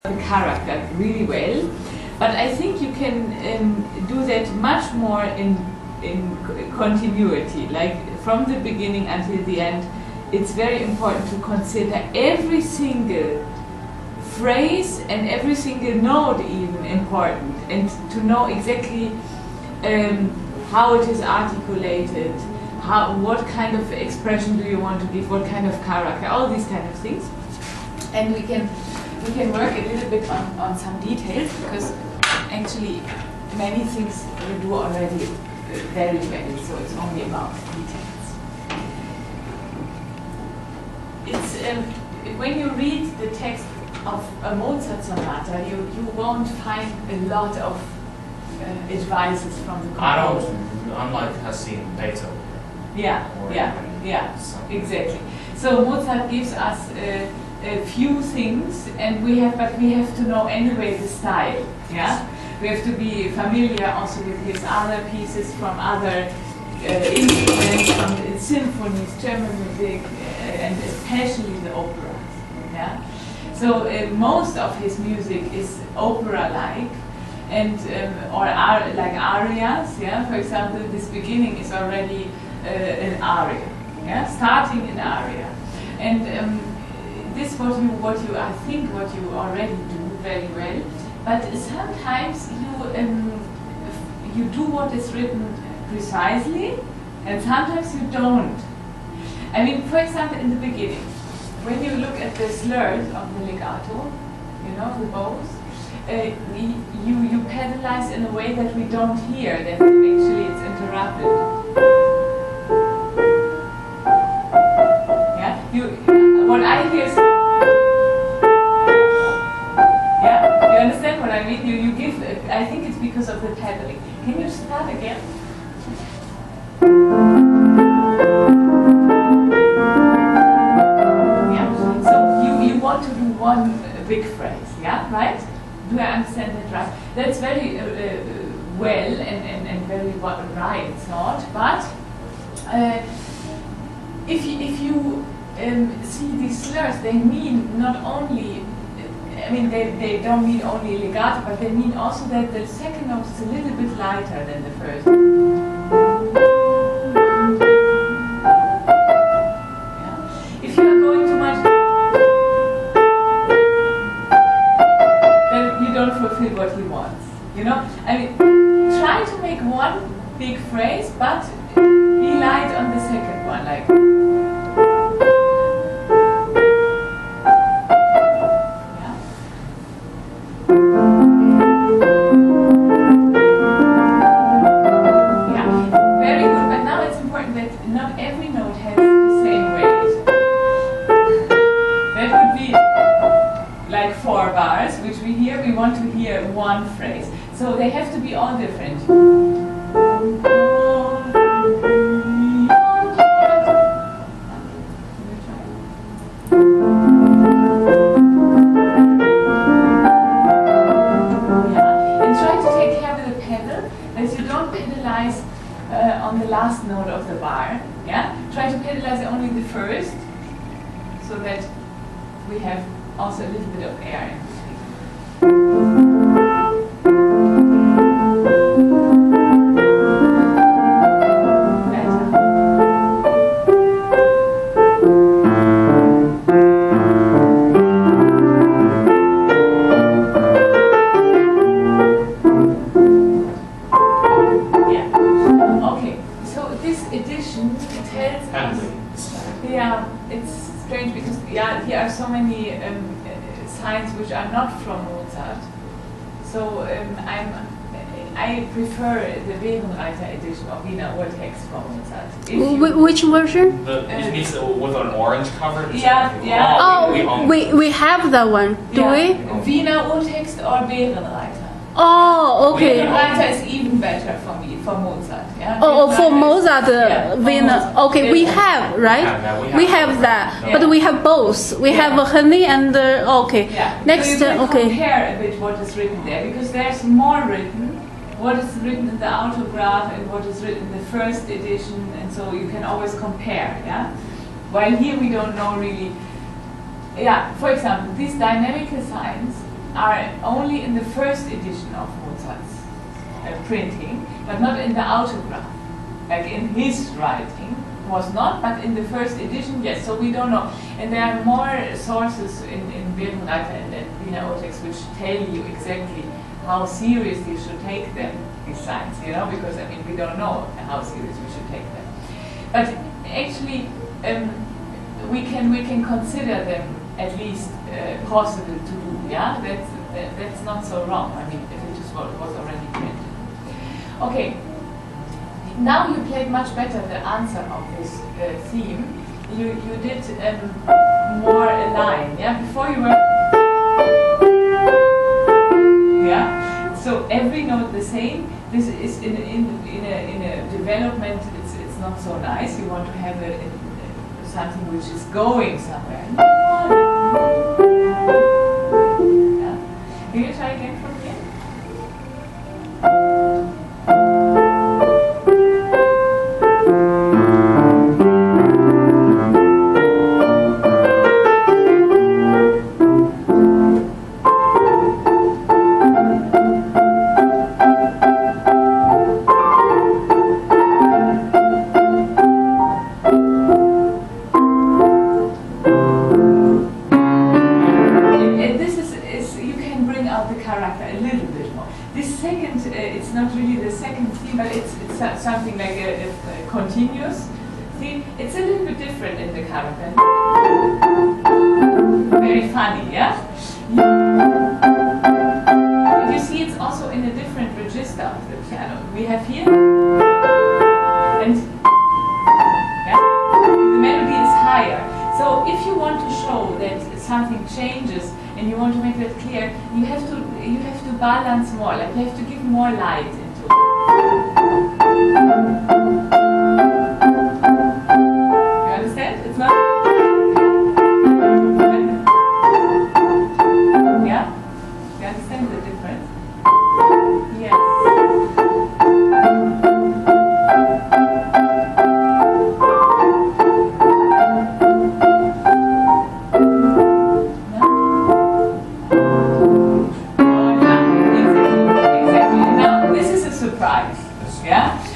the character really well, but I think you can do that much more in continuity, like from the beginning until the end. It's very important to consider every single phrase and every single note even important, and to know exactly how it is articulated, what kind of expression do you want to give, what kind of character, all these kind of things. And we can work a little bit on some details, because actually many things we do already very well, so it's only about details. It's when you read the text of a Mozart sonata, you won't find a lot of advices from the composer. Unlike has seen Beethoven. Yeah, exactly. So Mozart gives us a few things, and we have to know anyway the style. Yeah, we have to be familiar also with his other pieces from other instruments, from the symphonies, chamber music, and especially the operas. Yeah, so most of his music is opera-like, and like arias. Yeah, for example, this beginning is already an aria. Yeah, starting an aria, and this what you already do very well. But sometimes you do what is written precisely, and sometimes you don't. I mean, for example, in the beginning, when you look at the slurs of the legato, you know, the bows, you pedalize in a way that we don't hear, that actually it's interrupted. Yeah, what I hear is, yeah, you understand what I mean? You give, I think it's because of the pedaling. Can you start again? Yeah, so you want to do one big phrase, yeah, right? Do I understand that right? That's very well and very right thought, but if you see these slurs, they mean not only, I mean, they don't mean only legato, but they mean also that the second note is a little bit lighter than the first. Yeah. If you are going too much, then you don't fulfill what he wants. You know, I mean, try to make one big phrase, but be light on the second one, like. One phrase, so they have to be all different. Yeah, and try to take care with the pedal that you don't pedalize on the last note of the bar. Yeah, try to pedalize only the first, so that we have also a little bit of air in between. Which are not from Mozart, so I prefer the Beerenreiter edition of Wiener Urtext from Mozart. Which version? It means with an orange cover. Yeah. Oh, we have that one. Do we? Wiener Urtext or Beerenreiter. Oh, okay. Beerenreiter is even better for me, for Mozart. Yeah? Oh, for Mozart, Wiener. Mozart. Okay, we have, right? Yeah, we have that, but we have both. We have Henry and okay. Yeah. Next, so you can okay. compare a bit what is written there, because there's more written. What is written in the autograph and what is written in the first edition, and so you can always compare. Yeah. While here we don't know really. Yeah. For example, these dynamical signs are only in the first edition of Mozart's printing, but not in the autograph. Like in his writing was not, but in the first edition, yes. So we don't know. And there are more sources in Birkenreiter and Wiener Otex which tell you exactly how seriously you should take them, these signs, you know, because I mean we don't know how serious we should take them. But actually, we can consider them at least possible to do. Yeah, that's not so wrong. I mean, if it just was already printed. Okay. Now you played much better the answer of this theme. You did more a line. Yeah, before you were. Yeah. So every note the same. This is in a development. It's not so nice. You want to have something which is going somewhere. Yeah. Can you try again from here? Something like a continuous theme. It's a little bit different in the character. Very funny, yeah? And you see it's also in a different register of the piano. We have here, and yeah, the melody is higher. So if you want to show that something changes and you want to make that clear, you have to balance more, like you have to give more light into it. You understand? It's not. Yeah? You understand the difference? Yes.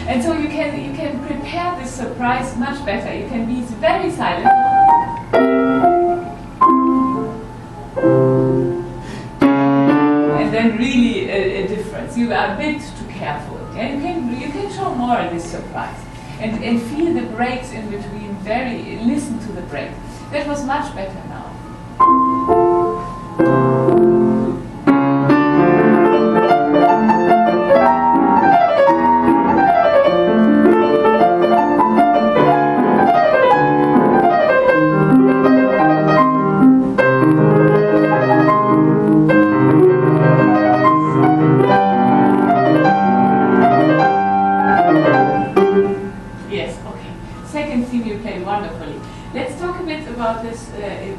And so you can prepare this surprise much better. You can be very silent. And then really a difference. You are a bit too careful. Yeah? You can show more this surprise. And feel the breaks in between, listen to the break. That was much better now.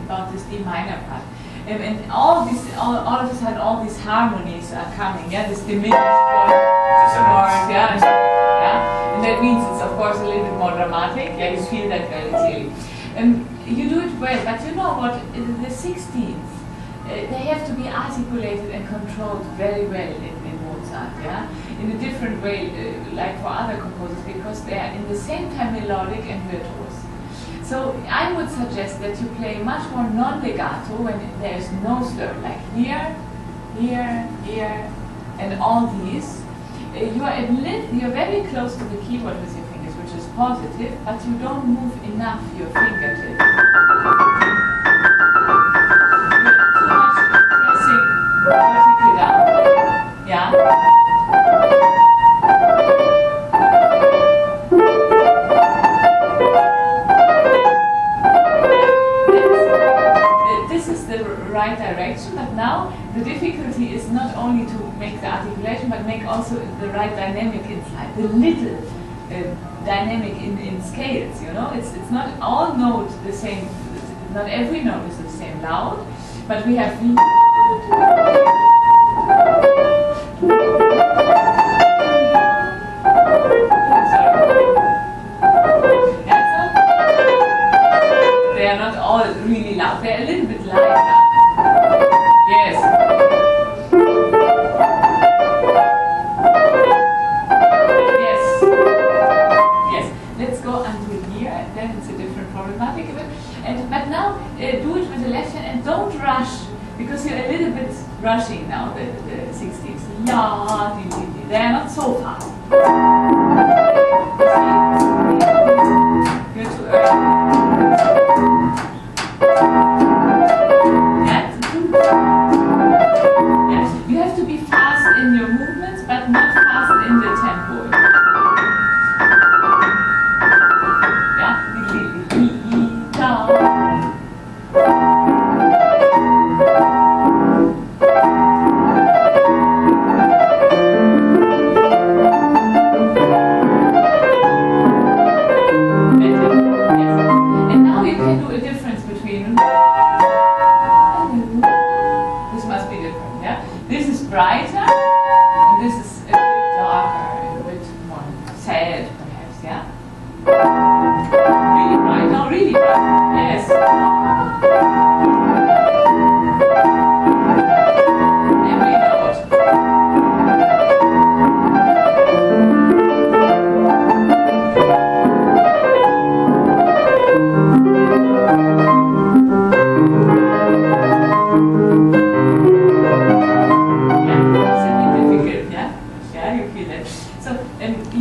About this D minor part, and all of a sudden all these harmonies are coming. Yeah, this diminished chord, yeah, and that means it's of course a little bit more dramatic. Yeah, you feel that very clearly. You do it well, but you know what? The 16th, they have to be articulated and controlled very well in Mozart. Yeah, in a different way, like for other composers, because they are in the same time melodic and virtuous. So I would suggest that you play much more non-legato when there is no slur, like here, here, here, and all these. You are very close to the keyboard with your fingers, which is positive, but you don't move enough your fingertips. You're too much pressing vertically down. Yeah. Right direction, but now the difficulty is not only to make the articulation, but make also the right dynamic inside, the little dynamic in scales. You know, it's not all notes the same. Not every note is the same loud, but we have. They are not all really loud. They're a little bit lighter. Yes. bit rushing now, the 60s. La, di, di, di. They are not so fast. You're too early. Yes, you have to be fast in your movements, but not fast in the tempo. Yeah, di, di, di, di, da. Brighter, and this is a bit darker, a bit more sad, perhaps, yeah? Really bright, no, really bright, yes. Every note.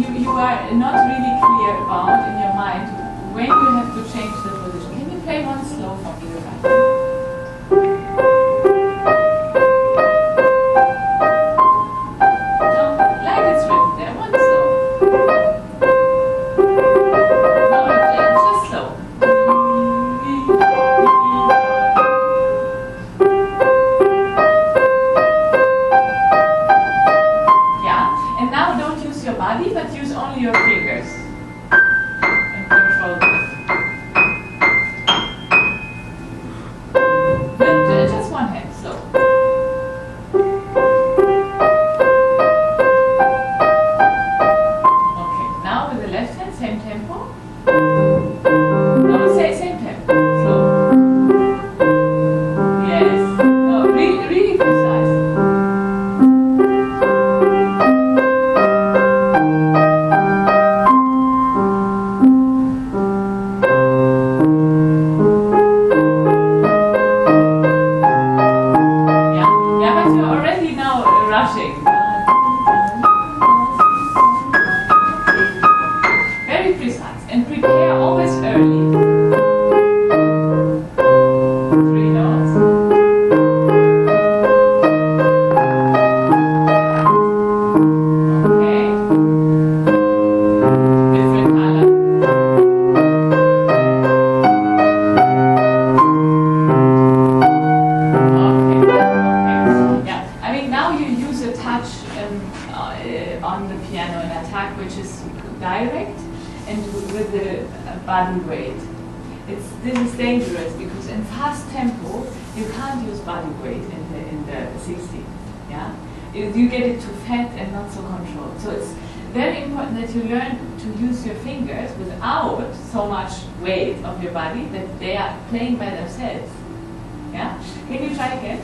You are not really clear about in your mind when you have to change the position. Can you play one slow for me? No, like it's written there, one slow. No, just slow. Yeah, and now don't use your body, but use only your fingers and control this. But just one hand, slow. Okay, now with the left hand, same tempo. No, same tempo, slow. Yes, no, really precise. Very precise, and prepare always early. 3 notes. Okay. Different color. Okay. Yeah. I mean, now you use a touch on the piano in attack, which is direct and with the body weight. This is dangerous because in fast tempo you can't use body weight in the 60. Yeah, you get it too fat and not so controlled. So it's very important that you learn to use your fingers without so much weight of your body, that they are playing by themselves. Yeah, can you try again?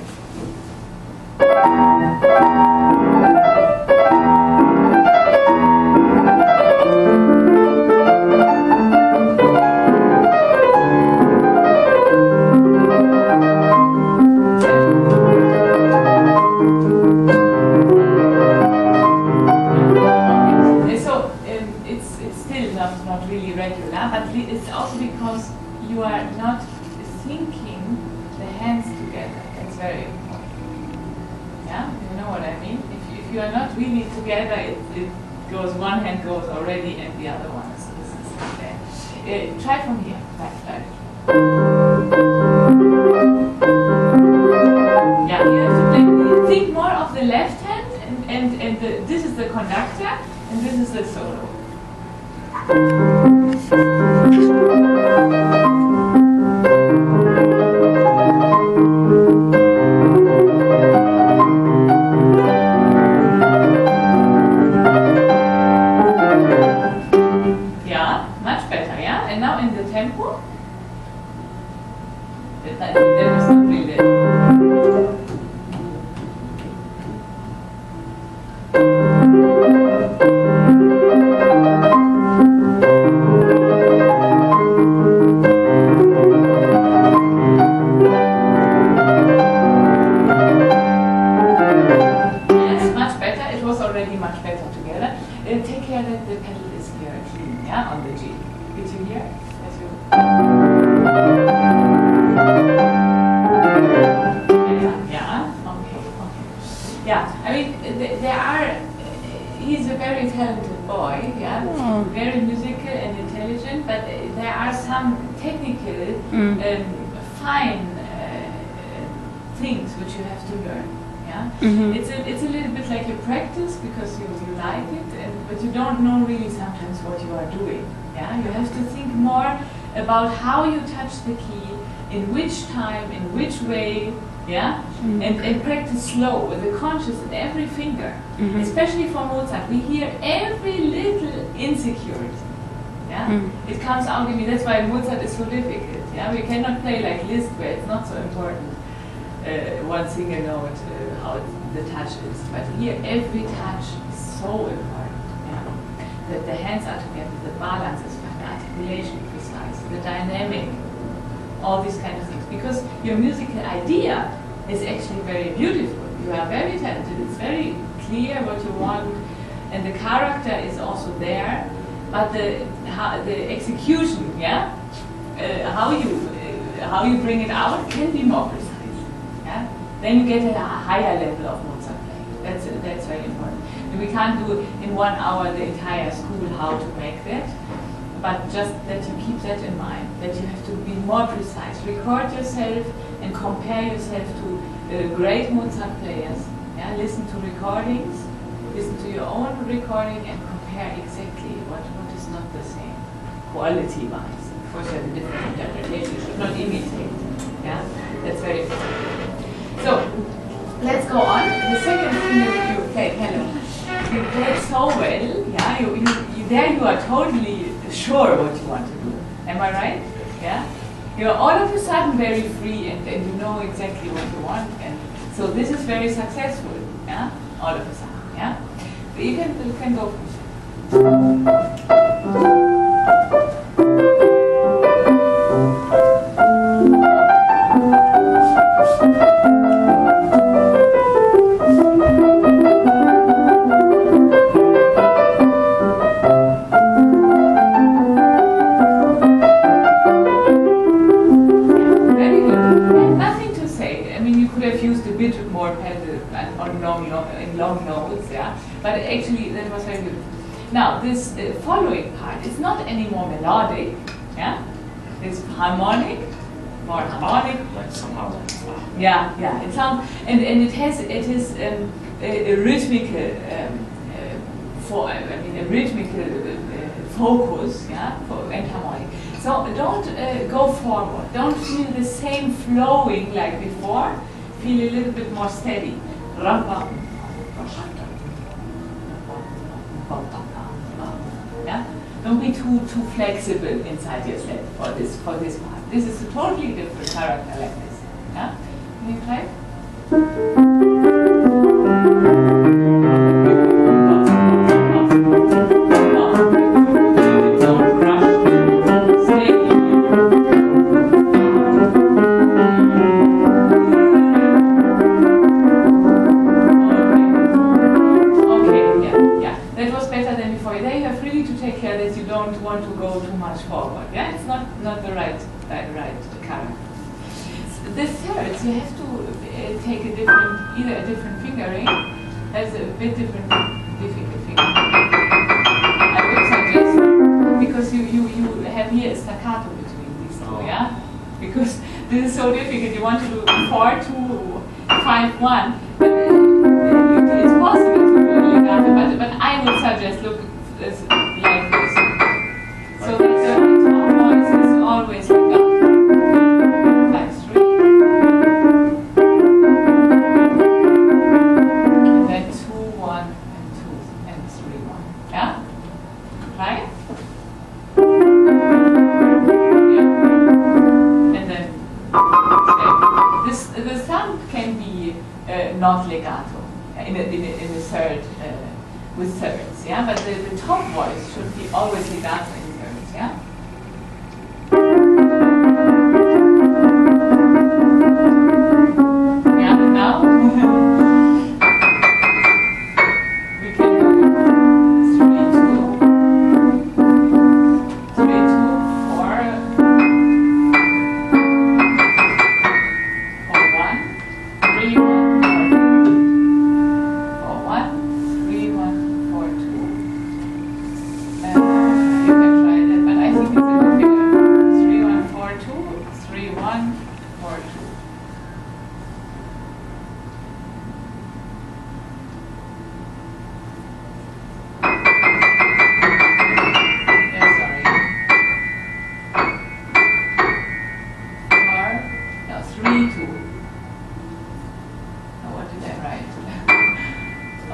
Not really regular, but it's also because you are not syncing the hands together. That's very important. Yeah, you know what I mean? If you are not really together, it goes, one hand goes already and the other one is there. Try from here. Try. Yeah, you have to play. Think more of the left hand, and this is the conductor, and this is the solo. Yeah, much better, yeah? And now in the tempo. There is not really. Did you hear? As you yeah. Okay. Yeah. I mean, there are. He's a very talented boy. Yeah. Oh. Very musical and intelligent, but there are some technical, fine things which you have to learn. Yeah. It's a little bit like you practice because you like it, but you don't know really sometimes what you are doing. Yeah. You have to think more about how you touch the key, in which time, in which way. Yeah, and practice slow with the conscious in every finger. Especially for Mozart, we hear every little insecurity. Yeah, it comes out in me. That's why Mozart is so difficult. Yeah, we cannot play like Liszt, where it's not so important. One single note, how the touch is, but here every touch is so important. Yeah, that the hands are together, the balance is fine, the articulation precise, the dynamic. All these kind of things, because your musical idea is actually very beautiful. You are very talented. It's very clear what you want, and the character is also there. But the execution, yeah, how you bring it out can be more precise. Yeah, then you get a higher level of Mozart playing. That's very important. And we can't do in 1 hour the entire school how to make that. But just that you keep that in mind, that you have to be more precise. Record yourself and compare yourself to great Mozart players. Yeah? Listen to recordings, listen to your own recording and compare exactly what is not the same, quality-wise. Of course, you have a different interpretation, you should not imitate. Yeah? That's very important. So, let's go on. The second thing that you played, hello. You played so well, yeah? There you are totally sure what you want to do. Am I right? Yeah? You're all of a sudden very free and you know exactly what you want, and so this is very successful, yeah? All of a sudden, yeah? But you can go long notes, yeah, but actually that was very beautiful. Now this following part is not any more melodic, yeah, it's harmonic, more harmonic. Like somehow. Yeah, it sounds and it is a rhythmical a rhythmical focus, yeah, and harmonic. So don't go forward. Don't feel the same flowing like before. Feel a little bit more steady. Yeah? Don't be too flexible inside yourself for this part. This is a totally different character like this. Yeah? Can you try? Don't rush. Stay don't want to go too much forward. Yeah, it's not the right character. The thirds you have to take either a different fingering, has a bit different difficult fingering. I would suggest because you have here a staccato between these two, yeah, because this is so difficult. You want to do 4-2-5-1. It's possible to do legato, but I would suggest look like this. So that the top voice is always legato. 5-3. And then 2-1 and 2 and 3-1. Yeah? Try it. Yeah. And then the sound can be not legato in a third with thirds, yeah. But the top voice should be always legato in thirds, yeah. Yeah. Now we can do 3-2, 3-2.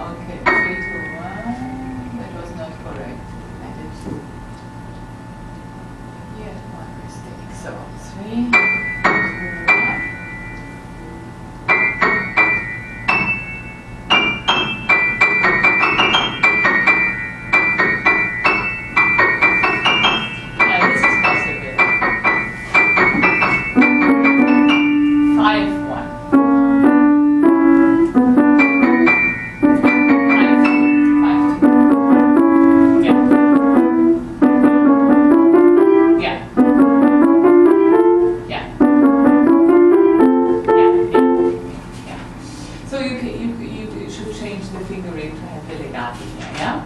Okay, 3, 2, 1. That was not correct. I did here one mistake. So 3, 2, 1. Yeah, this is possible. 5, 1. 5, 2. Yeah. Yeah. Yeah. Yeah. So you should change the fingering to have the legato here, yeah?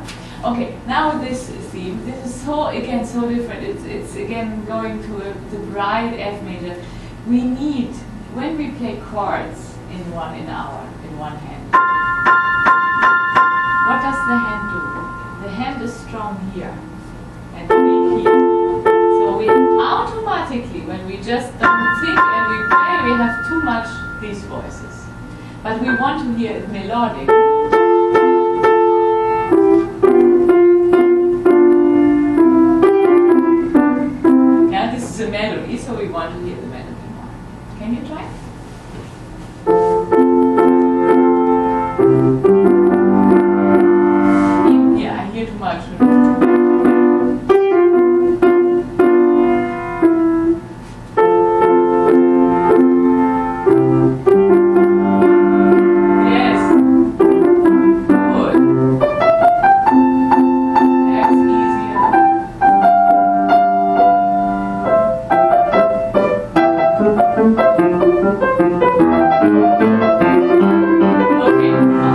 Okay, now this theme, this is so, again, so different. It's again going to the bright F major. We need, when we play chords in one hand, what does the hand do? The hand is strong here and weak here. So we automatically, when we just don't think and we play, we have too much these voices. But we want to hear it melodic. Yeah, this is a melody, so we want to hear the melody more. Can you try? Yeah, I hear too much. Yes. Good. That's easier.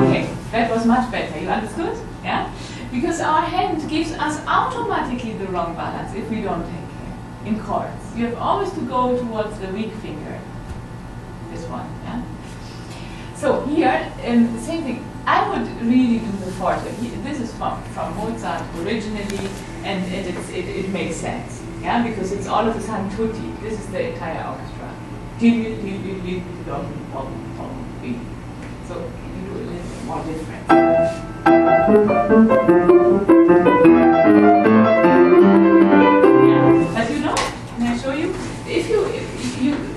Okay, that was much better. You understood? Yeah? Because our hand gives us automatically the wrong balance if we don't take care. In chords, you have always to go towards the weak finger. This one, yeah? So here, same thing. I would really do the forte. This is from Mozart originally, and it makes sense, yeah? Because it's all of a sudden tutti. This is the entire orchestra. So you do a little bit more different. Yeah, but you know, can I show you?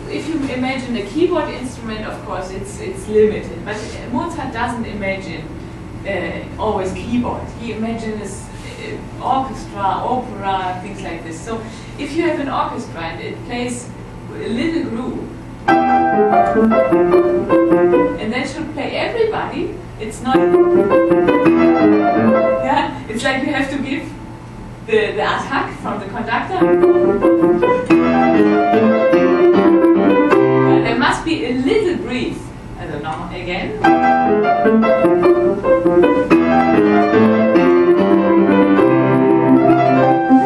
If you imagine a keyboard instrument, of course, it's limited. But Mozart doesn't imagine always keyboard. He imagines orchestra, opera, things like this. So if you have an orchestra and it plays a little groove, and that should play everybody, it's not. Yeah, it's like you have to give the attack from the conductor. There must be a little breathe. I don't know, again.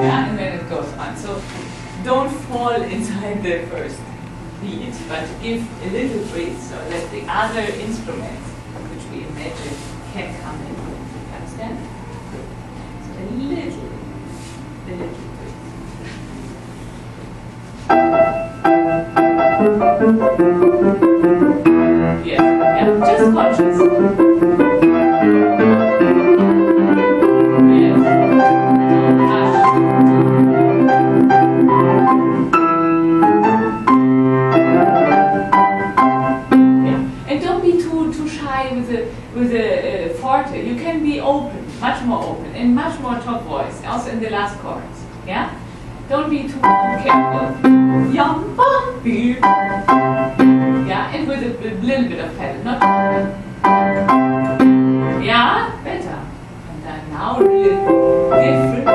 Yeah, and then it goes on. So don't fall inside the first beat, but give a little breath so that the other instruments, which we imagine, can come in. Understand? So a little breath. Yes, yeah, just conscious. Yes. And don't be too shy with the forte. You can be open, much more open, and much more top voice, also in the last chords. Yeah? Don't be too careful. Yeah, and with a little bit of pedal, not. Yeah, better. And then now a little different.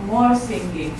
More singing,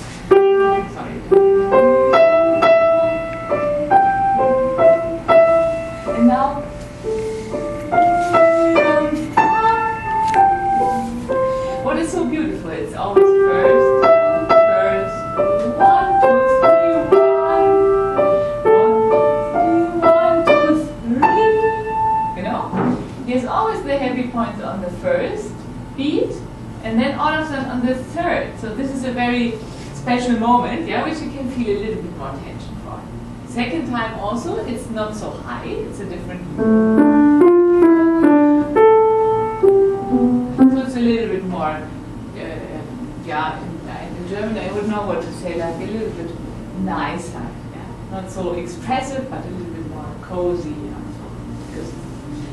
all of them on the third. So this is a very special moment, yeah, which you can feel a little bit more tension for. Second time also, it's not so high, it's a different. So it's a little bit more, yeah, in German I would know what to say, like a little bit nicer, yeah, not so expressive, but a little bit more cozy.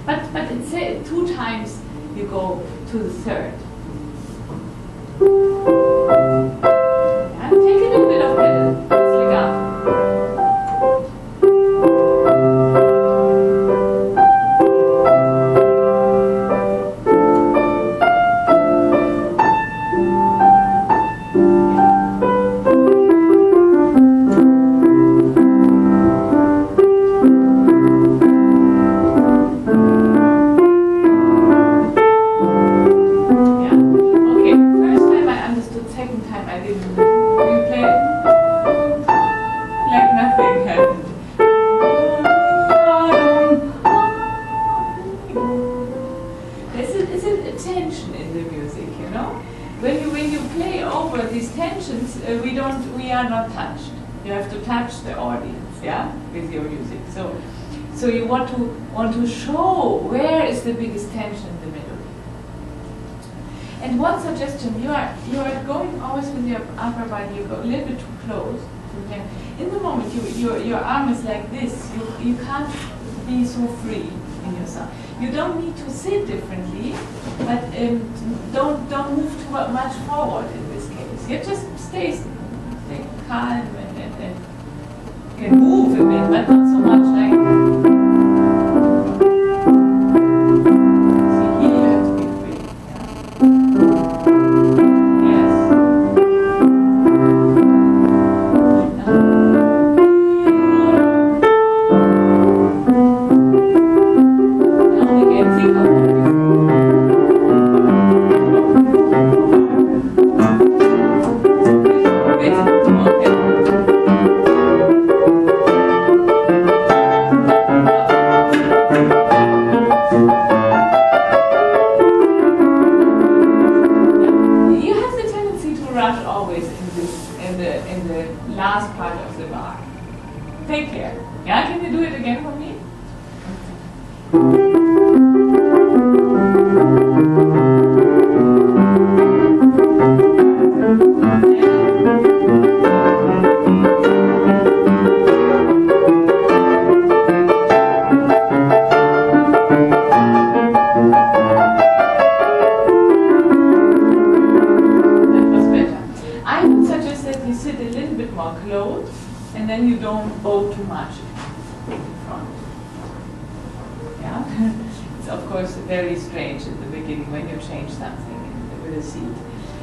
But it's 2 times you go to the third. Yeah, take a little bit of pedal. Slick up. So you want to show where is the biggest tension in the middle. And one suggestion, you are going always with your upper body, you go a little bit too close to the tension. In the moment your arm is like this, you can't be so free in yourself. You don't need to sit differently, but don't move too much forward in this case. You just stay calm and can move a bit, but not so much like. See, here you have to be free. Yeah. Yes. Now again, think of it. Very strange at the beginning when you change something with a seat.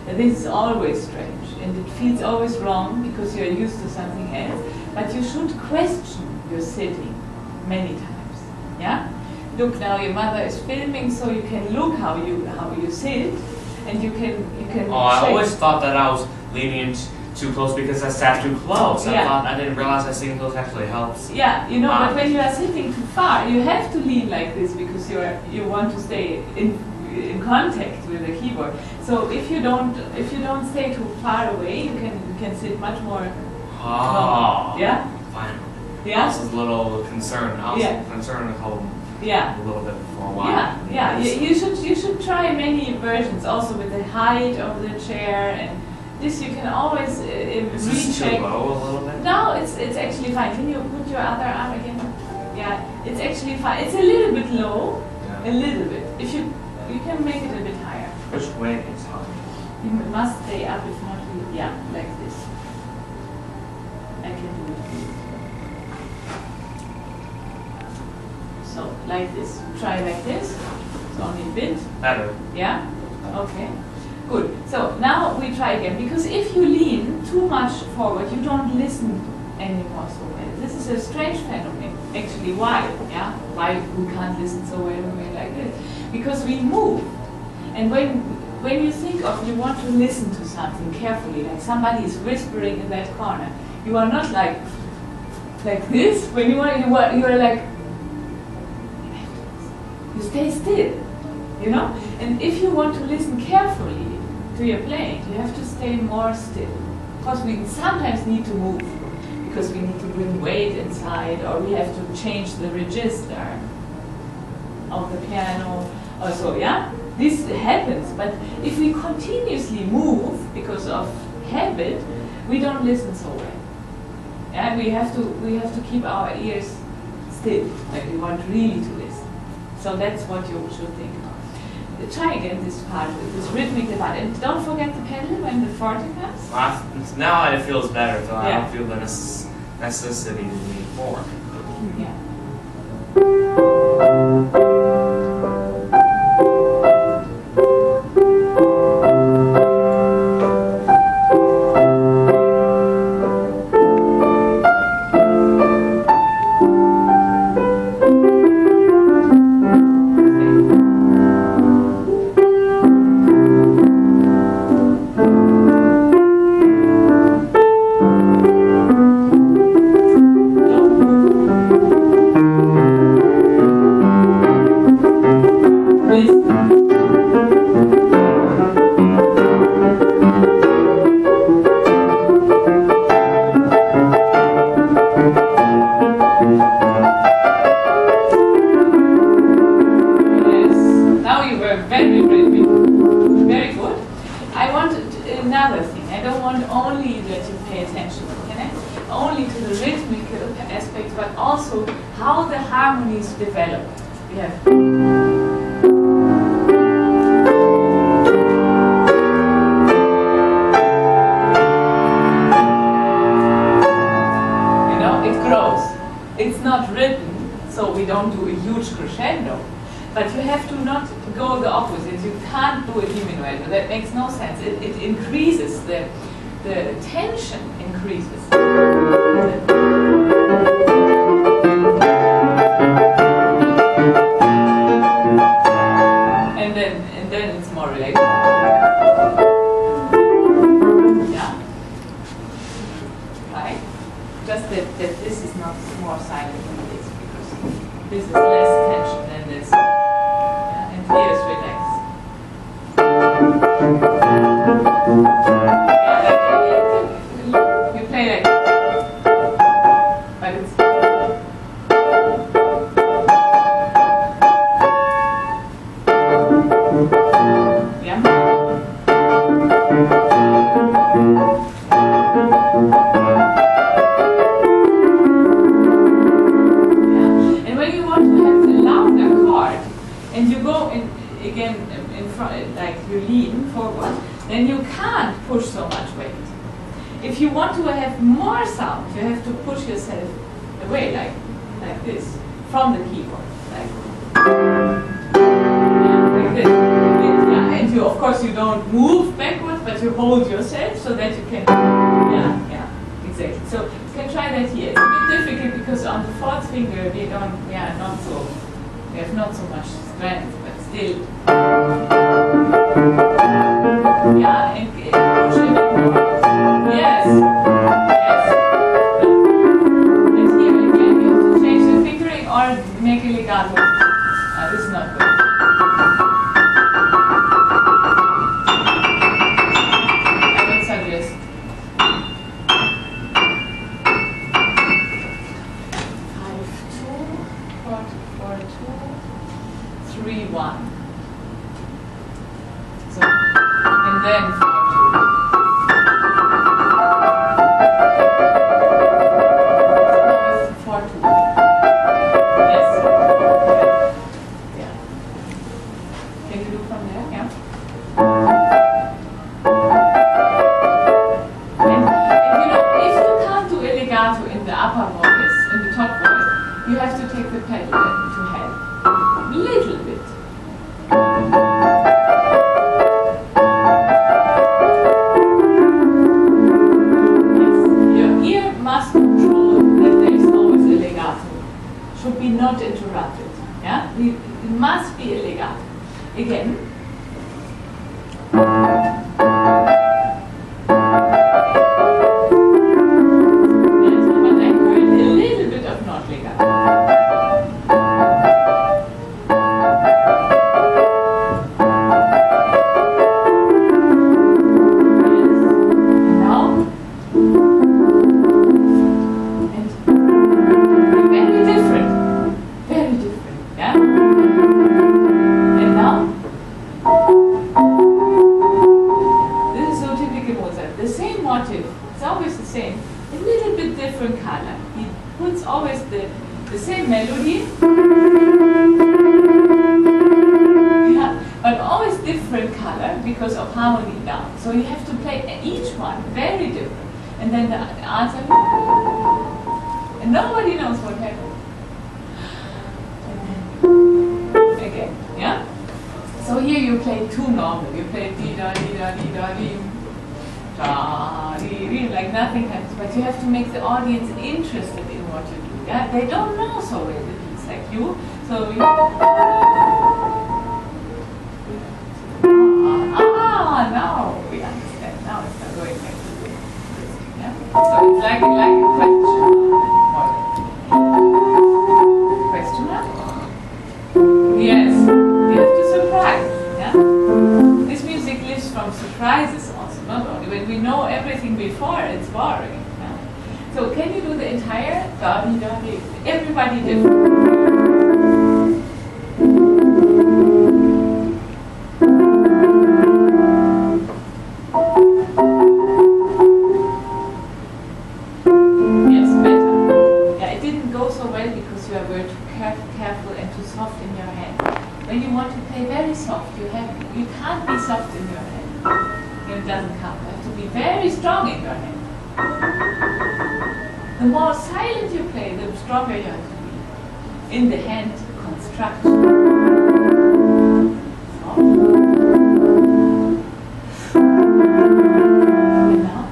And this is always strange and it feels always wrong because you're used to something else. But you should question your sitting many times. Yeah? Look, now your mother is filming, so you can look how you sit, and you can. Oh, I always thought that I was leaning too close because I sat too close. Yeah. I didn't realize that sitting close actually helps. Yeah, you know, but when you are sitting too far, you have to lean like this because you want to stay in contact with the keyboard. So if you don't stay too far away, you can sit much more. Oh. Yeah. Fine. Yeah. I was a little concerned. I was concerned a little bit for a while. Yeah. You should try many versions also with the height of the chair and. This you can always Is this too low a little bit? No, it's actually fine. Can you put your other arm again? Yeah, it's actually fine. It's a little bit low, a little bit. If you can make it a bit higher. Which way is high? You must stay up, if not, like this. I can do it. So like this. Try like this. It's only a bit. Better. Yeah. Okay. Good. So now we try again, because if you lean too much forward, you don't listen anymore so well. This is a strange phenomenon. Actually, why? Yeah, why we can't listen so well when we're like this? Because we move, and when you think of you want to listen to something carefully, like somebody is whispering in that corner, you are not like this. When you are like you stay still, you know. And if you want to listen carefully, to your playing, you have to stay more still. Because we sometimes need to move, because we need to bring weight inside, or we have to change the register of the piano, or so, yeah? This happens, but if we continuously move because of habit, we don't listen so well. Yeah, we have to keep our ears still, like we want really to listen. So that's what you should think about. Try again this part, this rhythmical part, and don't forget the pedal when the forte comes. Now it feels better, so I Yeah. don't feel the necessity to need more. Yeah. But you have to not go the opposite. You can't do a diminuendo. That makes no sense. It increases, the tension increases. And then it's more relaxed. Yeah. Right? Just that this is not more silent than this, because this is less tension than this. Ears relaxed. You play like but it's yeah. And when you want to have the louder chord, and you go in again in front, like you lean forward, then you can't push so much weight. If you want to have more sound, you have to push yourself away, like this, from the keyboard, like this. Yeah, and you, of course, you don't move backwards, but you hold yourself so that you can. Yeah, exactly. So you can try that here. It's a bit difficult because on the fourth finger we don't. Yeah, not so. We have not so much strength, but still. Yeah, and push a bit more. Yes. Yes. And here again, you have to change the fingering or make a legato. This is not good. I would suggest. 5-2, 4-4-2, 3-1. So, and then 4-2. 4-2. Yes. Yeah. Can you do from there? Yeah. And you know, if you can't do a legato in the upper voice, in the top voice, you have to take the pedal to help. A little bit. Yes. Your ear must control that there is always a legato. Should be not interrupted. Yeah? It must be a legato. Again. Yes, but I heard a little bit of not legato. different color. He puts always the same melody, yeah, but always different color because of harmony down. So you have to play each one very different. And then the answer, and nobody knows what happened. And then again, yeah? So here you play two normal. You play di da di da di da di da di di, like nothing happens. But you have to make the audience interested in what you do. Yeah? They don't know so well the piece like you. So you now we understand. Now it's not going back to this. Yeah? So it's like a question mark. Question mark? Yes. You have to surprise. Yeah? This music lives from surprises also, not only. When we know everything before, it's boring. Yeah? So can you do the entire da-di-da-di? Everybody different. Yes, better. Yeah, it didn't go so well because you were too careful and too soft in your hand. When you want to play very soft, you can't be soft in your hand. It doesn't count. You have to be very strong in your hand. The more silent you play, the stronger you have to be in the hand construction. Soft. And now?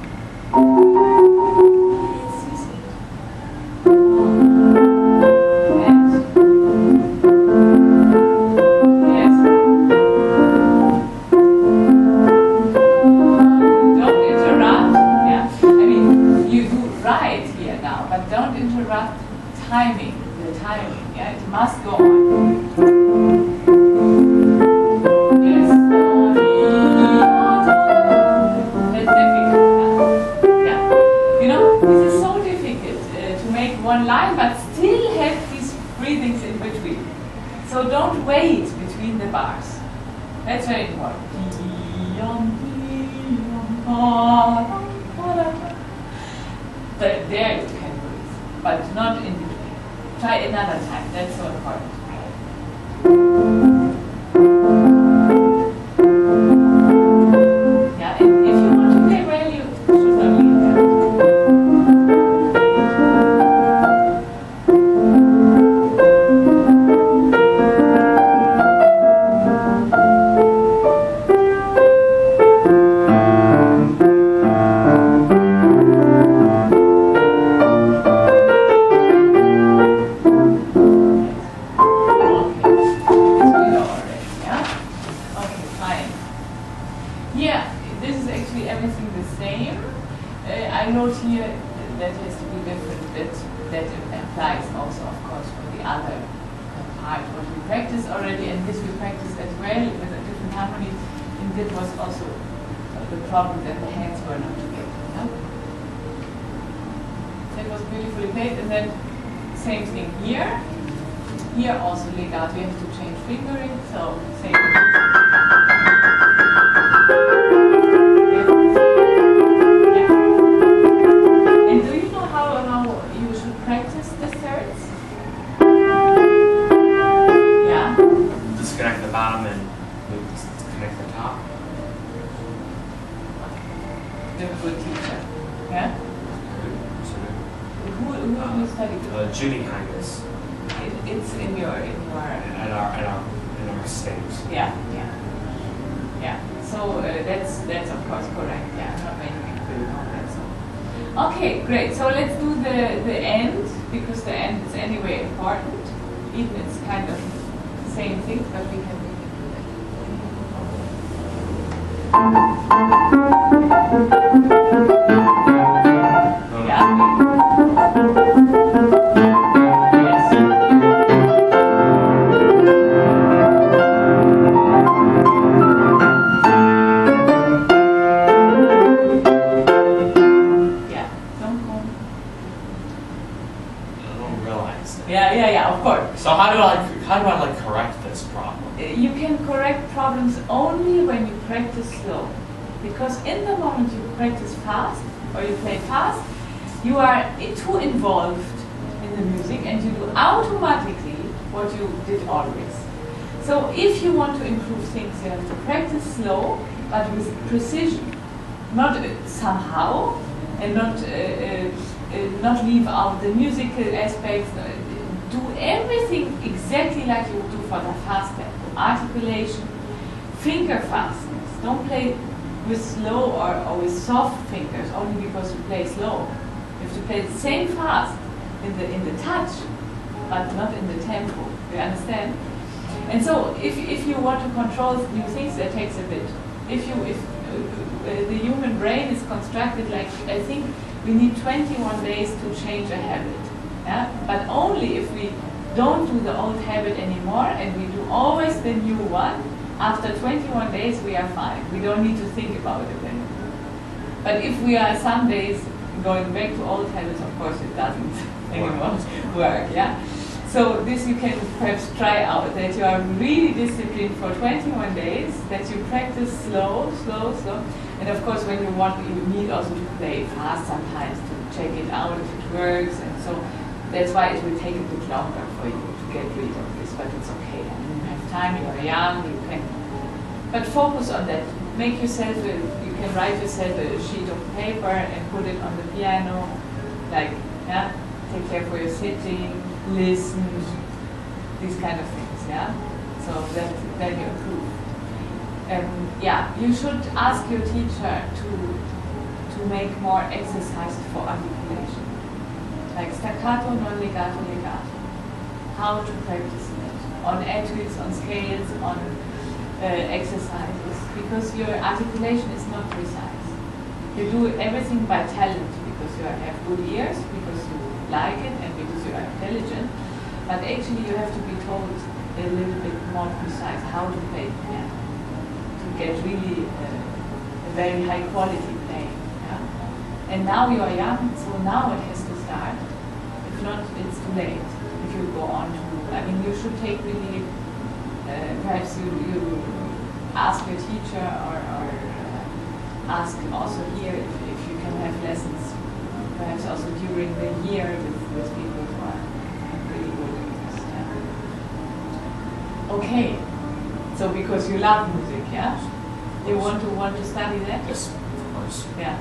Timing, the timing, yeah, it must go on. Yes, that's difficult. Yeah, you know, this is so difficult to make one line, but still have these breathings in between. So don't wait between the bars. That's very important. But there you can breathe, but not in between. Try another time, that's so important. Yeah, and if you want to play well, you should not leave that. Okay, great. So let's do the end, because the end is anyway important. Even it's kind of the same thing, but we can do So how do I correct this problem? You can correct problems only when you practice slow. Because in the moment you practice fast, or you play fast, you are too involved in the music and you do automatically what you did always. So if you want to improve things, you have to practice slow, but with precision. Not somehow, and not leave out the musical aspects. Do everything exactly like you would do for the fast tempo. Articulation, finger fastness. Don't play with slow or with soft fingers only because you play slow. You have to play the same fast in the touch, but not in the tempo. You understand? And so if you want to control new things, that takes a bit. If the human brain is constructed like, I think we need 21 days to change a habit. Yeah? But only if we don't do the old habit anymore and we do always the new one, after 21 days we are fine. We don't need to think about it anymore. But if we are some days going back to old habits, of course it doesn't anymore work. Yeah? So this you can perhaps try out, that you are really disciplined for 21 days, that you practice slow, slow, slow. And of course when you want, you need also to play fast sometimes to check it out if it works. And so that's why it will take a bit longer for you to get rid of this, but it's okay. I mean, you have time, you are young, you can. But focus on that. Make yourself, you can write yourself a sheet of paper and put it on the piano, like, yeah, take care for your sitting, listen, these kind of things, yeah? So that then you improve. Yeah, you should ask your teacher to make more exercises for articulation. Like staccato, non-legato, legato. How to practice it. On etudes, on scales, on exercises. Because your articulation is not precise. You do everything by talent because you have good ears, because you like it and because you are intelligent, but actually you have to be told a little bit more precise how to play piano to get really a very high quality playing. Yeah? And now you are young, so now it has to start. If not, it's too late. If you go on to, I mean, you should take really, perhaps you ask your teacher or ask also here if you can have lessons. Perhaps also during the year with people who are really good at this. Yeah? Okay, so because you love music, yeah? You want to study that? Yes, of course. Yeah.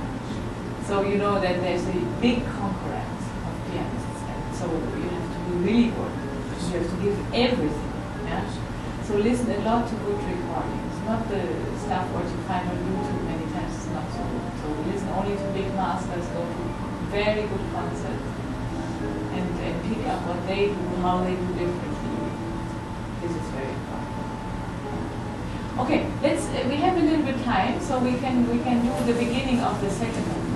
So you know that there's a big concurrence of pianists, and so you have to be really good. You have to give everything. Yeah? So listen a lot to good recordings, not the stuff what you find on YouTube many times. It's not so good. So listen only to big masters, go to very good concerts, and pick up what they do, how they do differently. This is very important. Okay, we have a little bit time, so we can do the beginning of the second movement.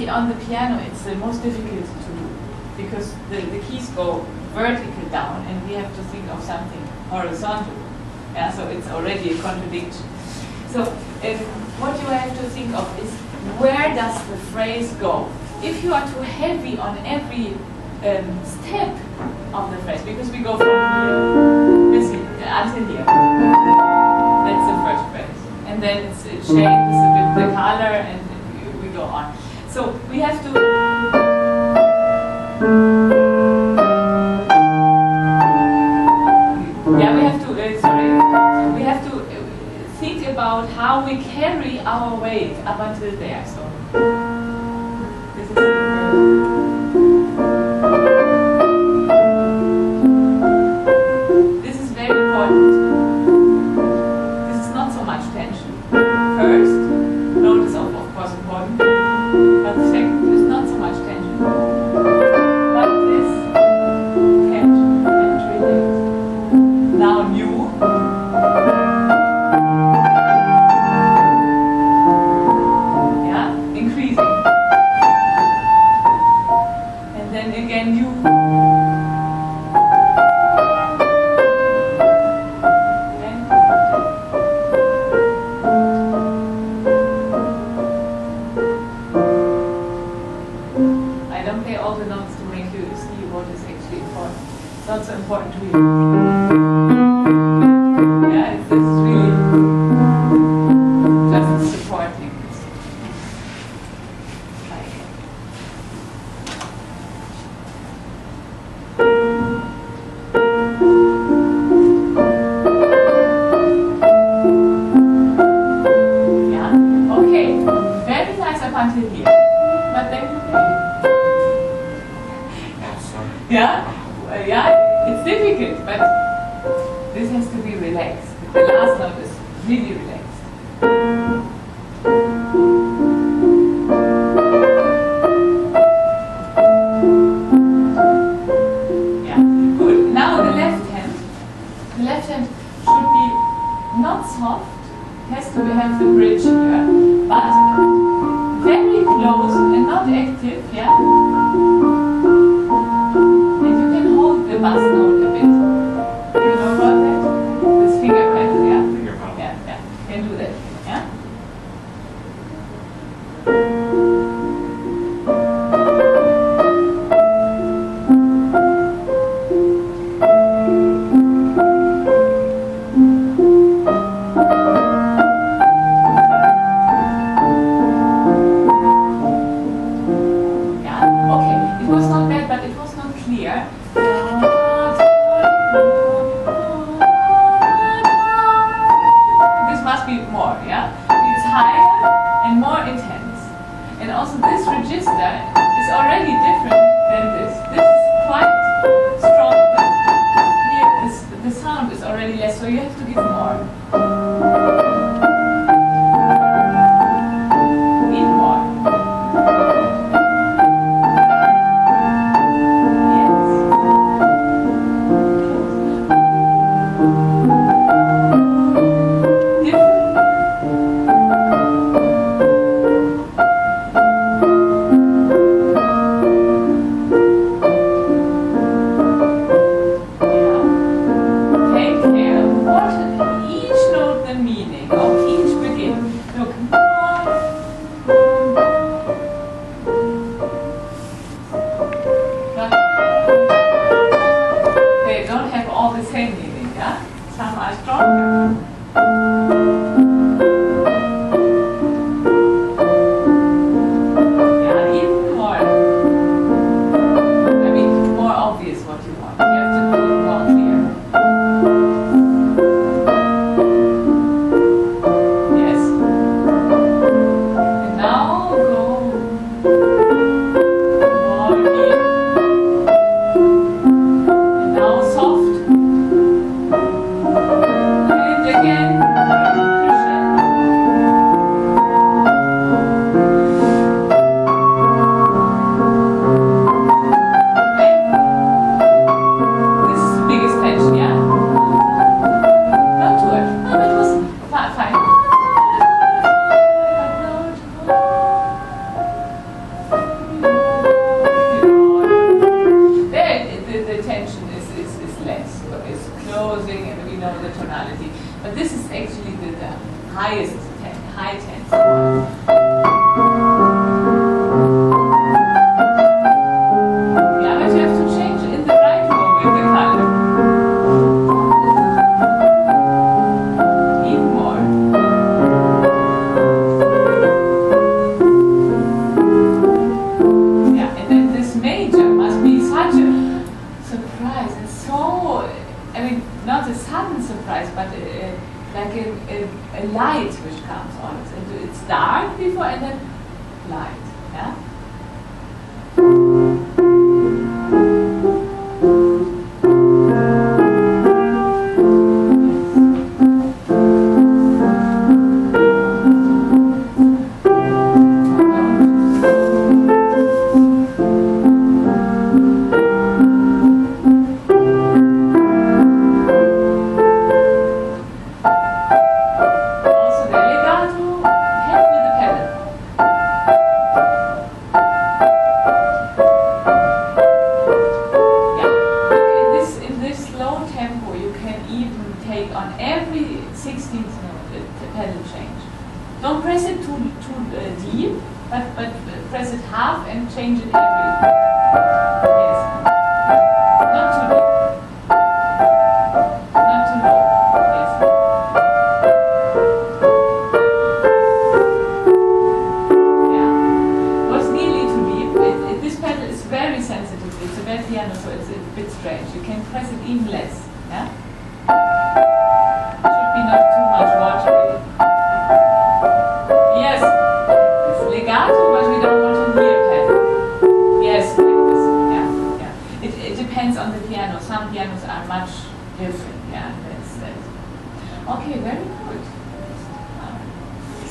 On the piano, it's the most difficult to do because the keys go vertical down, and we have to think of something horizontal. Yeah, so it's already a contradiction. So what you have to think of is, where does the phrase go? If you are too heavy on every step of the phrase, because we go from here until here. That's the first phrase, and then it changes a bit the color, and we go on. So we have to about how we carry our weight up until there. So this is very important. This is not so much tension. First, notice of course important, but the second is not so much tension. But this tension and relax. Now new. Not so important to you. Yeah, this is really just supporting. Yeah, okay. Very nice up until here. But then, yeah? Yeah, it's difficult, but this has to be relaxed. The last note is really relaxed. Yeah, good. Now the left hand. The left hand should be not soft. It has to have the bridge here, but very close and not active. Yeah. The bass note a bit. You know about that? This finger pedal, yeah? Finger pedal. Yeah, yeah. Can do that, yeah? Yeah, okay. It was not bad, but it was not clear. This must be more, yeah? It's higher and more intense. And also this register is already different than this. This is quite strong, but here the sound is already less, so you have to give more. Even more. like a light which comes on. It's dark before and then light. Yeah.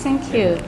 Thank you.